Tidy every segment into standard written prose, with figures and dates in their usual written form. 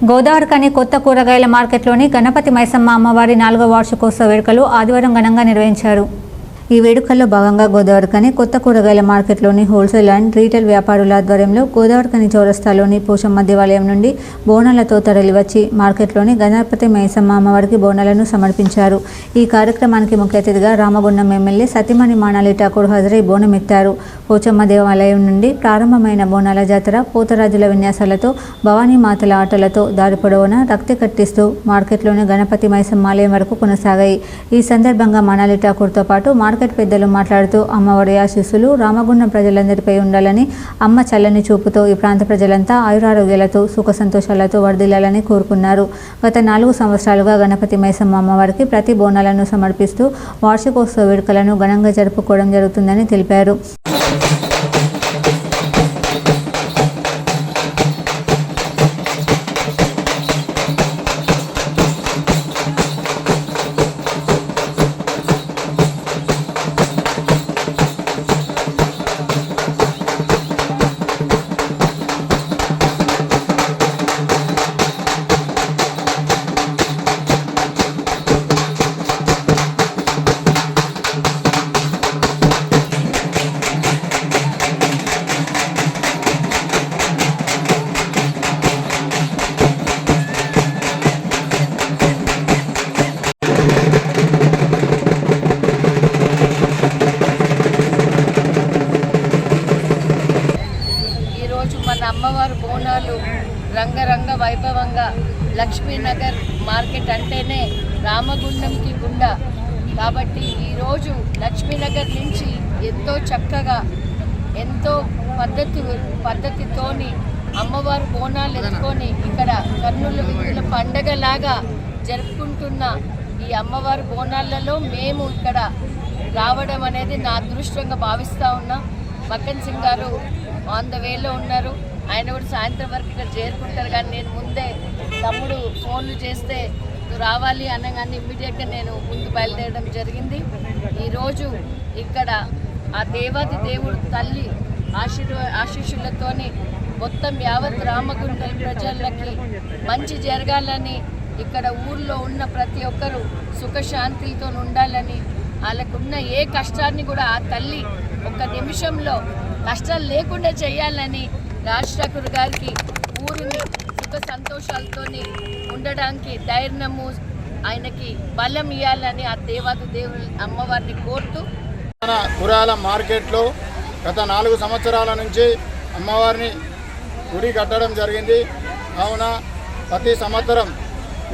గోదావరికని కొత్త కూరగాయల మార్కెట్లోని గణపతి మైసమ్మ అమ్మవారి 4వ వార్షికోత్సవ వేడుకలు ఆదివారం ఘనంగా నిర్వహించారు. ఈ వేడుకల్లో భాగంగా గోదావరికని కొత్త కూరగాయల మార్కెట్లోని హోల్సేల్ అండ్ రీటైల్ వ్యాపారుల ఆధ్వర్యంలో గోదావరికని చౌరస్తాలోని పోషమ్మ దేవాలయం నుండి బోనాలతో తరలివచ్చి మార్కెట్లోని గణపతి మైసమ్మ అమ్మవారికి బోనాలను సమర్పించారు. ఈ కార్యక్రమానికి ముఖ్య అతిథిగా రామగుండం ఎమ్మెల్యే సతీమణి మానాలి ఠాకూర్ హాజరై బోనం ఎత్తారు. పోచమ్మ దేవాలయం నుండి ప్రారంభమైన బోనాల జాతర పోతరాజుల విన్యాసాలతో భవానీ మాతల ఆటలతో దారి పొడవునా రక్తి కట్టిస్తూ మార్కెట్లోని గణపతి మైసమ్మ ఆలయం వరకు కొనసాగాయి. ఈ సందర్భంగా మానాలి ఠాకూర్తో పాటు మార్కెట్ పెద్దలు మాట్లాడుతూ అమ్మవారి ఆశీస్సులు రామగుండం ప్రజలందరిపై ఉండాలని, అమ్మ చల్లని చూపుతో ఈ ప్రాంత ప్రజలంతా ఆయురారోగ్యాలతో సుఖ సంతోషాలతో వర్ధిల్లాలని కోరుకున్నారు. గత 4 సంవత్సరాలుగా గణపతి మైసమ్మ అమ్మవారికి ప్రతి బోనాలను సమర్పిస్తూ వార్షికోత్సవ వేడుకలను ఘనంగా జరుపుకోవడం జరుగుతుందని తెలిపారు. మన అమ్మవారు బోనాలు రంగరంగ వైభవంగా లక్ష్మీనగర్ మార్కెట్ అంటేనే రామగుండంకి గుండా కాబట్టి ఈరోజు లక్ష్మీనగర్ నుంచి ఎంతో చక్కగా ఎంతో పద్ధతితోని అమ్మవారు బోనాలు ఎత్తుకొని ఇక్కడ కన్నుల విందుల పండగలాగా జరుపుకుంటున్న ఈ అమ్మవారి బోనాలలో మేము ఇక్కడ రావడం అనేది నా అదృష్టంగా భావిస్తూ ఉన్నాం. మక్కన్ సింగ్ గారు ఆన్ ద వేలో ఉన్నారు. ఆయన కూడా సాయంత్రం వరకు ఇక్కడ చేరుకుంటారు. కానీ నేను ముందే తమ్ముడు ఫోన్లు చేస్తే నువ్వు రావాలి అనగానే ఇమ్మీడియట్గా నేను ముందు బయలుదేరడం జరిగింది. ఈరోజు ఇక్కడ ఆ దేవాది దేవుడు తల్లి ఆశీస్సులతోని మొత్తం యావత్ రామగుండం ప్రజలకి మంచి జరగాలని, ఇక్కడ ఊర్లో ఉన్న ప్రతి ఒక్కరూ సుఖశాంతితో ఉండాలని, వాళ్ళకున్న ఏ కష్టాన్ని కూడా ఆ తల్లి ఒక నిమిషంలో కష్టాలు లేకుండా చేయాలని రాజ్ ఠాకూర్ గారికి ఊరిని సుఖ సంతోషాలతో ఉండడానికి ధైర్యము, ఆయనకి బలం ఇవ్వాలని ఆ దేవాది దేవుని అమ్మవారిని కోరుతూ కూరగాయల మార్కెట్లో గత 4 సంవత్సరాల నుంచి అమ్మవారిని గుడి కట్టడం జరిగింది. కావున ప్రతి సంవత్సరం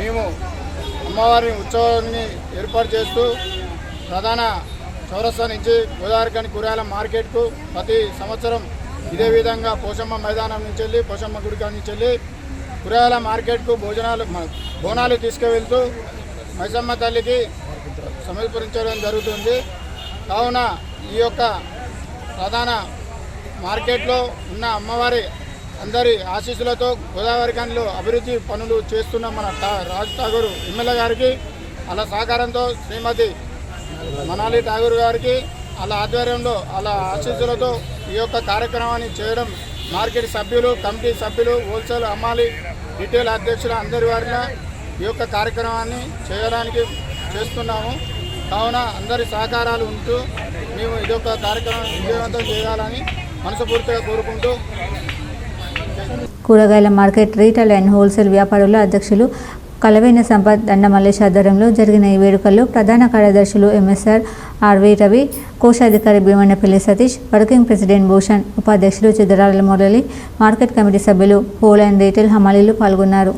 మేము అమ్మవారిని ఉత్సవాన్ని ఏర్పాటు చేస్తూ ప్రధాన చౌరస్తా నుంచి గోదావరికని కూరగాయల మార్కెట్కు ప్రతి సంవత్సరం ఇదే విధంగా పోషమ్మ మైదానం నుంచి వెళ్ళి పోషమ్మ గుడికా నుంచి వెళ్ళి కూరగాయల మార్కెట్కు బోనాలు తీసుకువెళ్తూ మైసమ్మ తల్లికి సమర్పించడం జరుగుతుంది. కావున ఈ యొక్క ప్రధాన మార్కెట్లో ఉన్న అమ్మవారి అందరి ఆశీస్సులతో గోదావరికనిలో అభివృద్ధి పనులు చేస్తున్న మన రాజ్ ఠాకూర్ ఎమ్మెల్యే గారికి అలా సహకారంతో శ్రీమతి మనాలి ఠాకూర్ గారికి అలా ఆధ్వర్యంలో అలా ఆశీస్సులతో ఈ యొక్క కార్యక్రమాన్ని చేయడం మార్కెట్ సభ్యులు, కమిటీ సభ్యులు, హోల్సేల్ అమ్మాలి రిటైల్ అధ్యక్షుల అందరి వారిలో ఈ యొక్క కార్యక్రమాన్ని చేయడానికి చేస్తున్నాము. కావున అందరి సహకారాలు ఉంటూ మేము ఇది యొక్క కార్యక్రమం విజయవంతం చేయాలని మనస్ఫూర్తిగా కోరుకుంటూ కూరగాయల మార్కెట్ రీటైల్ అండ్ హోల్సేల్ వ్యాపారుల అధ్యక్షులు కలవైన సంపత్ దండమల్లేష్ ఆధ్వర్యంలో జరిగిన ఈ వేడుకల్లో ప్రధాన కార్యదర్శులు ఎంఎస్ఆర్ ఆర్వి రవి, కోశాధికారి భీమన్నపల్లి సతీష్, వర్కింగ్ ప్రెసిడెంట్ భూషణ్, ఉపాధ్యక్షులు చిద్దరాల మురళి, మార్కెట్ కమిటీ సభ్యులు, హోల్ అండ్ రీటైల్ హమాలీలు పాల్గొన్నారు.